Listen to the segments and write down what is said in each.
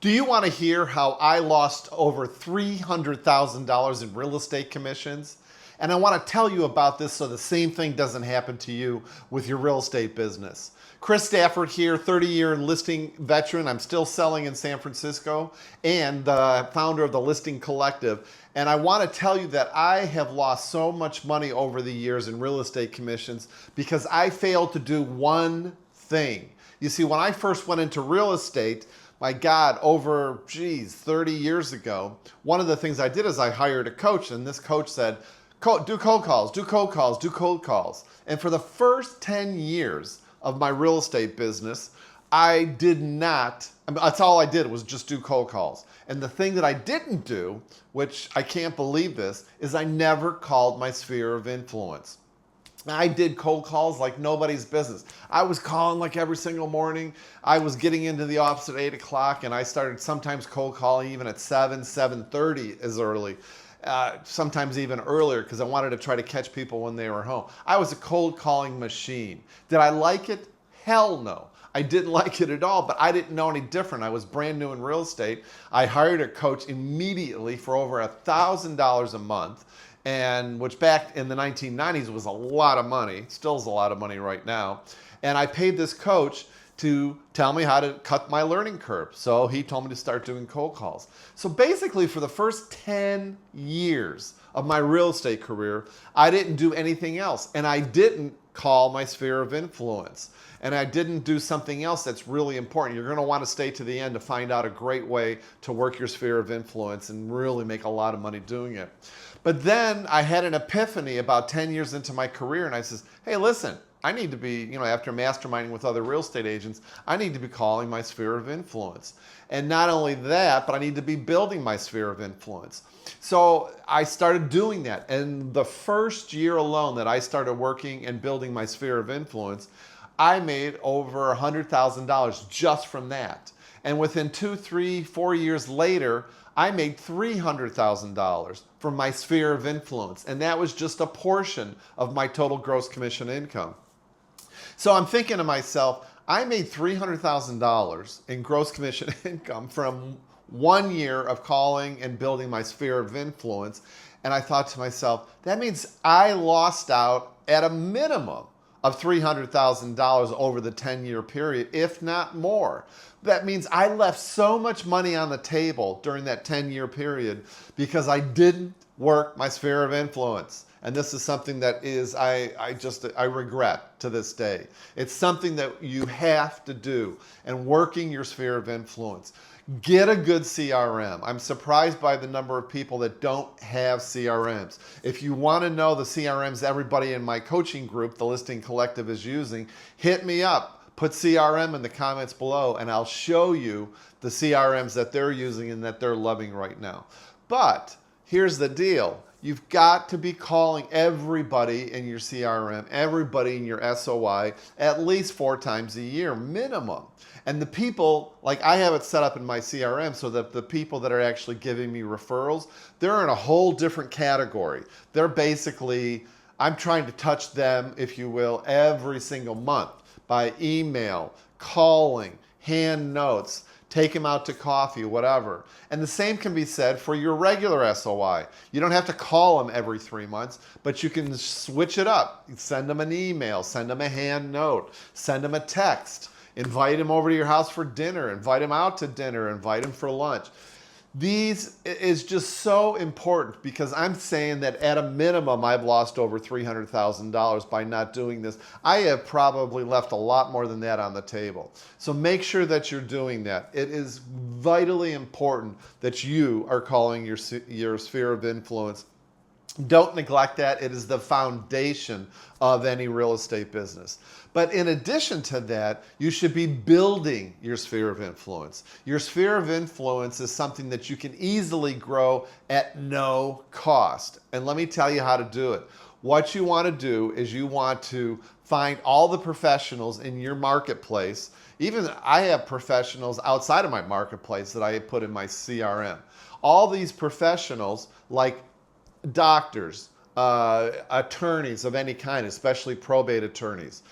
Do you want to hear how I lost over $300,000 in real estate commissions? And I want to tell you about this so the same thing doesn't happen to you with your real estate business. Chris Stafford here, 30-year listing veteran. I'm still selling in San Francisco and the founder of the Listing Collective. And I want to tell you that I have lost so much money over the years in real estate commissions because I failed to do one thing. You see, when I first went into real estate, my God, over, 30 years ago, one of the things I did is I hired a coach, and this coach said, do cold calls, do cold calls, do cold calls. And for the first 10 years of my real estate business, I did not, that's all I did was just do cold calls. And the thing that I didn't do, which I can't believe this, is I never called my sphere of influence. I did cold calls like nobody's business. I was calling like every single morning. I was getting into the office at 8 o'clock, and I started sometimes cold calling even at 7:30 as early. Sometimes even earlier because I wanted to try to catch people when they were home. I was a cold calling machine. Did I like it? Hell no. I didn't like it at all, but I didn't know any different. I was brand new in real estate. I hired a coach immediately for over $1,000 a month, and which back in the 1990s was a lot of money. Still is a lot of money right now. And I paid this coach to tell me how to cut my learning curve. So he told me to start doing cold calls. So basically for the first 10 years of my real estate career, I didn't do anything else. And I didn't call my sphere of influence. And I didn't do something else that's really important. You're going to want to stay to the end to find out a great way to work your sphere of influence and really make a lot of money doing it. But then I had an epiphany about 10 years into my career, and I says, hey, listen, I need to be, after masterminding with other real estate agents, I need to be calling my sphere of influence. And not only that, but I need to be building my sphere of influence. So I started doing that. And the first year alone that I started working and building my sphere of influence, I made over $100,000 just from that. And within 2, 3, 4 years later, I made $300,000 from my sphere of influence. And that was just a portion of my total gross commission income. So I'm thinking to myself, I made $300,000 in gross commission income from 1 year of calling and building my sphere of influence. And I thought to myself, that means I lost out at a minimum of $300,000 over the 10-year period, if not more. That means I left so much money on the table during that 10-year period because I didn't work my sphere of influence. And this is something that is, I regret to this day. It's something that you have to do, and working your sphere of influence. Get a good CRM. I'm surprised by the number of people that don't have CRMs. If you want to know the CRMs everybody in my coaching group, the Listing Collective, is using, hit me up. Put CRM in the comments below, and I'll show you the CRMs that they're using and that they're loving right now. But here's the deal. You've got to be calling everybody in your CRM, everybody in your SOI, at least 4 times a year, minimum. And the people, like I have it set up in my CRM so that the people that are actually giving me referrals, they're in a whole different category. They're basically, I'm trying to touch them, if you will, every single month by email, calling, hand notes, take them out to coffee, whatever. And the same can be said for your regular SOI. You don't have to call them every 3 months, but you can switch it up. Send them an email, send them a hand note, send them a text, invite them over to your house for dinner, invite them out to dinner, invite them for lunch. These is just so important because I'm saying that at a minimum, I've lost over $300,000 by not doing this. I have probably left a lot more than that on the table. So make sure that you're doing that. It is vitally important that you are calling your sphere of influence. Don't neglect that. It is the foundation of any real estate business. But in addition to that, you should be building your sphere of influence. Your sphere of influence is something that you can easily grow at no cost. And let me tell you how to do it. What you want to do is you want to find all the professionals in your marketplace. Even I have professionals outside of my marketplace that I put in my CRM. All these professionals, like doctors, attorneys of any kind, especially probate attorneys,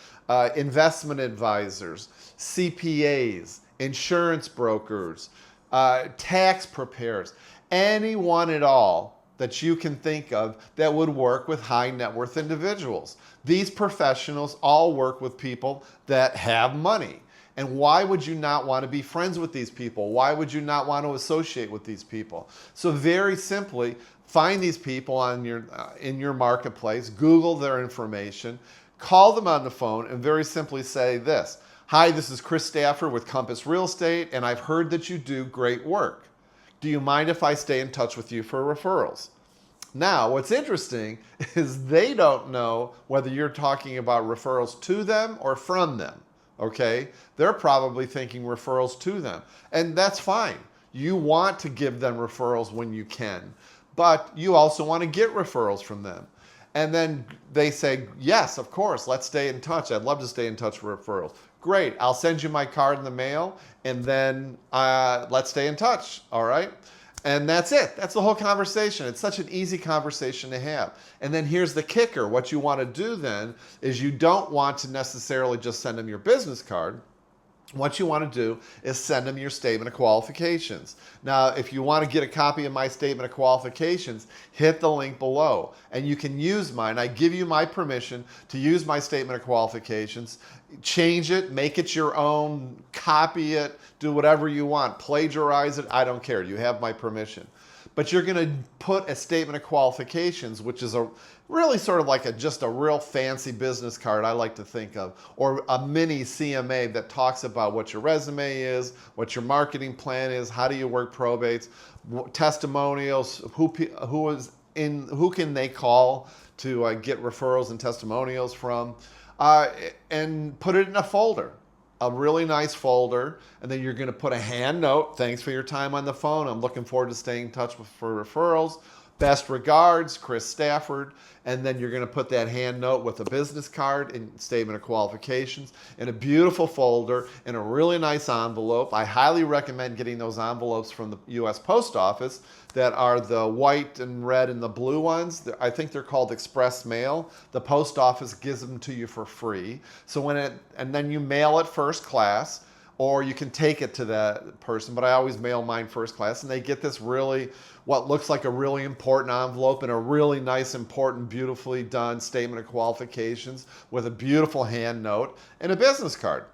investment advisors, CPAs, insurance brokers, tax preparers, anyone at all that you can think of that would work with high net worth individuals. These professionals all work with people that have money. And why would you not want to be friends with these people? Why would you not want to associate with these people? So very simply, find these people on in your marketplace, Google their information, call them on the phone, and very simply say this: "Hi, this is Chris Stafford with Compass Real Estate, and I've heard that you do great work. Do you mind if I stay in touch with you for referrals?" Now, what's interesting is they don't know whether you're talking about referrals to them or from them, okay? They're probably thinking referrals to them, and that's fine. You want to give them referrals when you can, but you also want to get referrals from them. And then they say, "Yes, of course, let's stay in touch. I'd love to stay in touch for referrals." Great, I'll send you my card in the mail, and then let's stay in touch, all right? And that's it. That's the whole conversation. It's such an easy conversation to have. And then here's the kicker. What you want to do then is you don't want to necessarily just send them your business card. What you want to do is send them your statement of qualifications. Now, if you want to get a copy of my statement of qualifications, hit the link below and you can use mine. I give you my permission to use my statement of qualifications. Change it, make it your own, copy it, do whatever you want, plagiarize it, I don't care. You have my permission. But you're going to put a statement of qualifications, which is really sort of like just a real fancy business card, I like to think of, or a mini CMA that talks about what your resume is, what your marketing plan is, how do you work probates, testimonials, who can they call to get referrals and testimonials from, and put it in a folder. A really nice folder, and then you're going to put a hand note. "Thanks for your time on the phone. I'm looking forward to staying in touch for referrals. Best regards, Chris Stafford." And then you're going to put that hand note with a business card and statement of qualifications in a beautiful folder in a really nice envelope. I highly recommend getting those envelopes from the U.S. Post Office that are the white and red and the blue ones. I think they're called express mail. The post office gives them to you for free. So and then you mail it first class, or you can take it to that person, but I always mail mine first class, and they get this what looks like a really important envelope and a really nice, important, beautifully done statement of qualifications with a beautiful hand note and a business card.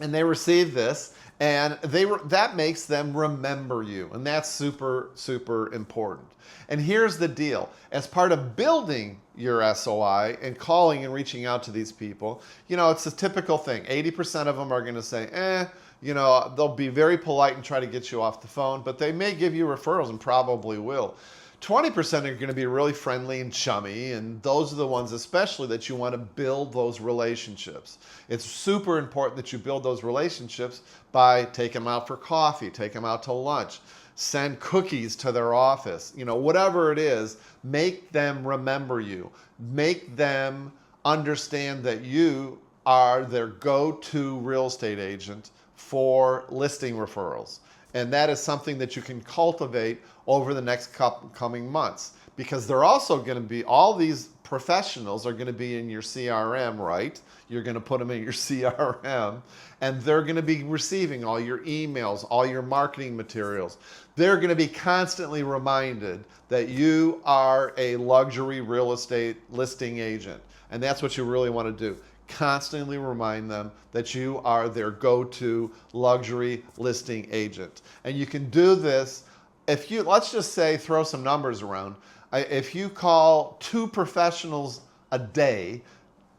And they receive this, and that makes them remember you, and that's super, super important. And here's the deal. As part of building your SOI and calling and reaching out to these people, it's a typical thing. 80% of them are going to say, they'll be very polite and try to get you off the phone, but they may give you referrals and probably will. 20% are going to be really friendly and chummy, and those are the ones especially that you want to build those relationships. It's super important that you build those relationships by taking them out for coffee, take them out to lunch, send cookies to their office, whatever it is, make them remember you. Make them understand that you are their go-to real estate agent for listing referrals. And that is something that you can cultivate over the next coming months, because they're also going to be, all these professionals are going to be in your CRM, right? You're going to put them in your CRM, and they're going to be receiving all your emails, all your marketing materials. They're going to be constantly reminded that you are a luxury real estate listing agent. And that's what you really want to do. Constantly remind them that you are their go-to luxury listing agent. And you can do this if let's just say, throw some numbers around. If you call 2 professionals a day,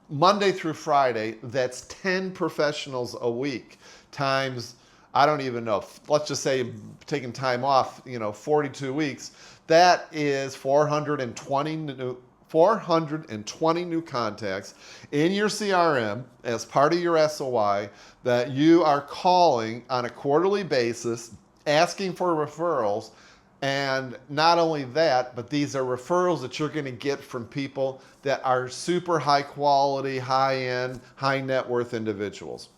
Monday through Friday, that's 10 professionals a week times, I don't even know, let's just say taking time off, 42 weeks, that is 420 new contacts in your CRM as part of your SOI that you are calling on a quarterly basis, asking for referrals. And not only that, but these are referrals that you're going to get from people that are super high quality, high end, high net worth individuals,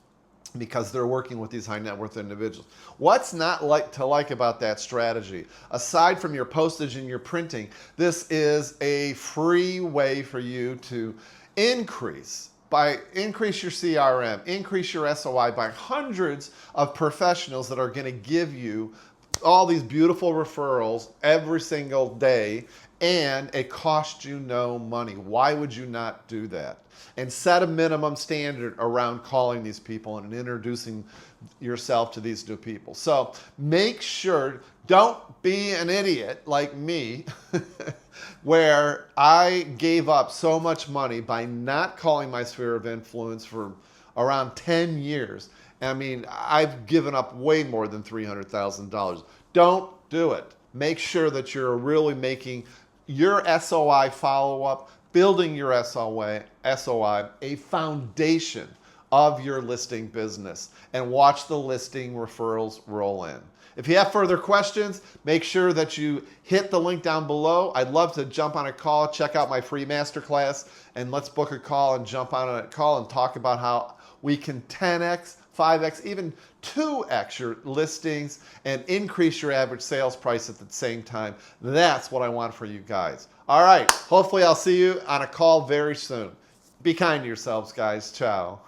because they're working with these high net worth individuals. What's not to like about that strategy? Aside from your postage and your printing, this is a free way for you to increase by increase your CRM, increase your SOI by hundreds of professionals that are going to give you all these beautiful referrals every single day, and it costs you no money. Why would you not do that? And set a minimum standard around calling these people and introducing yourself to these new people. So make sure, don't be an idiot like me, where I gave up so much money by not calling my sphere of influence for around 10 years. I mean, I've given up way more than $300,000. Don't do it. Make sure that you're really making your SOI follow-up, building your SOI a foundation of your listing business, and watch the listing referrals roll in. If you have further questions, make sure that you hit the link down below. I'd love to jump on a call, check out my free masterclass, and let's book a call and jump on a call and talk about how we can 10x, 5x, even 2x your listings and increase your average sales price at the same time. That's what I want for you guys. All right, hopefully I'll see you on a call very soon. Be kind to yourselves, guys. Ciao.